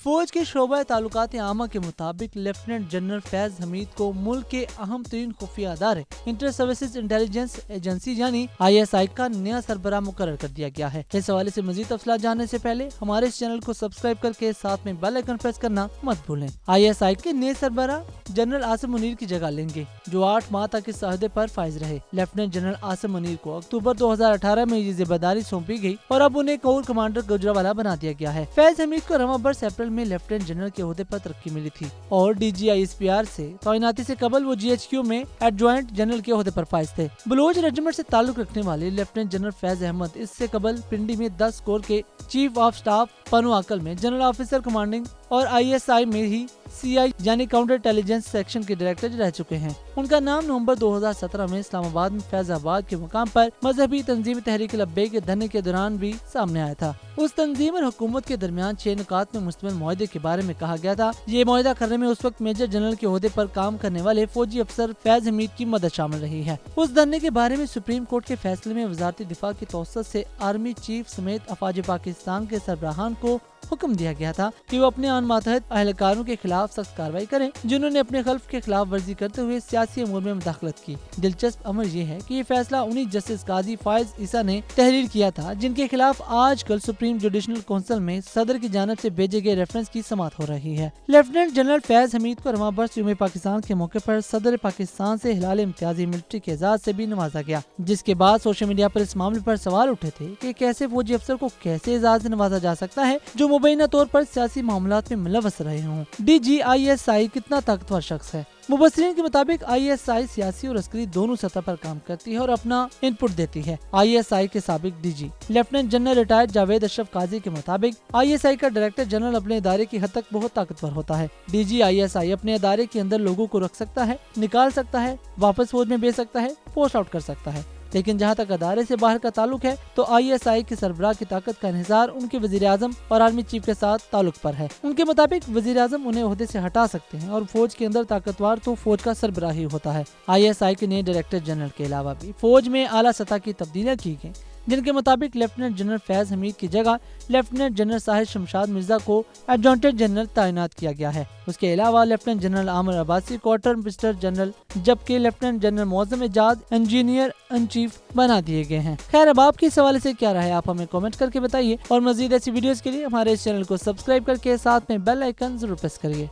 फौज के शोबा ताल्लुकात आमा के मुताबिक लेफ्टिनेंट जनरल फैज हमीद को मुल्क के अहम तरीन खुफिया अदारे इंटर सर्विसेज इंटेलिजेंस एजेंसी यानी ISI का नया सरबराह मुकर्रर कर दिया गया है। इस हवाले से मजीद तफसीलात जानने से पहले हमारे इस चैनल को सब्सक्राइब करके साथ में बेल आइकन प्रेस करना मत भूलें। ISI के नए सरबराह जनरल आसिम मुनीर की जगह लेंगे, जो 8 माह तक इस अहदे पर फाइज रहे। लेफ्टिनेंट जनरल आसिम मुनीर को अक्टूबर 2018 में ये जिम्मेदारी सौंपी गई और अब उन्हें कोर कमांडर गुजरावाला बना दिया गया है। फैज हमीद को रवा बरस अप्रैल में लेफ्टिनेंट जनरल के ओहदे पर तरक्की मिली थी और DGISPR से तैनाती से कबल वो GHQ में एडजॉइंट जनरल के ओहदे पर फाइज थे। बलोच रेजिमेंट से ताल्लुक रखने वाले लेफ्टिनेंट जनरल फैज अहमद इससे कबल पिंडी में 10 कोर के चीफ ऑफ स्टाफ, पनुआकल में जनरल ऑफिसर कमांडिंग और ISI में ही CI यानी काउंटर इंटेलिजेंस सेक्शन के डायरेक्टर रह चुके हैं। उनका नाम नवंबर 2017 में इस्लामाबाद में फैजाबाद के मुकाम पर मजहबी तंजीम तहरीक लब्बैक के धरने के दौरान भी सामने आया था। उस तंजीम और हुकूमत के दरमियान 6 नुकात में मुश्तमिल मुआहदे के बारे में कहा गया था। ये मुआहदा करने में उस वक्त मेजर जनरल के ओहदे पर काम करने वाले फौजी अफसर फैज हमीद की मदद शामिल रही है। उस धरने के बारे में सुप्रीम कोर्ट के फैसले में वजारती दिफा की तौसत से आर्मी चीफ समेत अफवाज पाकिस्तान के सरबराहान को हुक्म दिया गया था कि वो अपने आन मातहत अहलकारों के खिलाफ सख्त कार्रवाई करें जिन्होंने अपने खल्फ के खिलाफ वर्जी करते हुए सियासी अमूर में मुदाखलत की। दिलचस्प अमर ये है कि ये फैसला उन्हीं जस्टिस काजी फायज ईसा ने तहरीर किया था जिनके खिलाफ आजकल सुप्रीम जुडिशल काउंसिल में सदर की जानिब से भेजे गए रेफरेंस की समाअत हो रही है। लेफ्टिनेंट जनरल फैज हमीद को रवां बरस यौम पाकिस्तान के मौके पर सदर पाकिस्तान से हिलाल इम्तियाजी मिलिट्री के एजाज से भी नवाजा गया, जिसके बाद सोशल मीडिया पर इस मामले पर सवाल उठे थे कि कैसे फौजी अफसर को कैसे एजाज से नवाजा जा सकता है जो मुबैना तौर पर सियासी मामलात में मुलव्वस रहे हों। DGISI कितना ताकतवर शख्स है। मुबस्सिरीन के मुताबिक ISI सियासी और अस्करी दोनों सतह पर काम करती है और अपना इनपुट देती है। ISI के साबिक DG lieutenant general retired Javed Ashraf Qazi के मुताबिक ISI का डायरेक्टर जनरल अपने इदारे की हद तक बहुत ताकतवर होता है। DGISI अपने इदारे के अंदर लोगों को रख सकता है, निकाल सकता है, वापस फौज में भेज सकता है, पोस्ट आउट कर सकता है। लेकिन जहाँ तक अदारे से बाहर का ताल्लुक है तो ISI के सरबराह की ताकत का इन्हिसार उनके वजीर आजम और आर्मी चीफ के साथ ताल्लुक पर है। उनके मुताबिक वजीर आजम उन्हें ओहदे से हटा सकते हैं और फौज के अंदर ताकतवर तो फौज का सरबराह ही होता है। ISI के नए डायरेक्टर जनरल के अलावा भी फौज में आला सतह की तब्दीलियां की गई, जिनके मुताबिक लेफ्टिनेंट जनरल फैज हमीद की जगह लेफ्टिनेंट जनरल साहिर शमशाद मिर्जा को एडजॉइंट जनरल तैनात किया गया है। उसके अलावा lieutenant general Amir Abbasi quartermaster general, जबकि lieutenant general Moazzam Ejaz engineer in chief बना दिए गए हैं। खैर, अब आपकी इस हवाले से क्या राय है, आप हमें कमेंट करके बताइए और मजीद ऐसी वीडियोस के लिए हमारे इस चैनल को सब्सक्राइब करके साथ में बेल आइकन जरूर प्रेस करिए।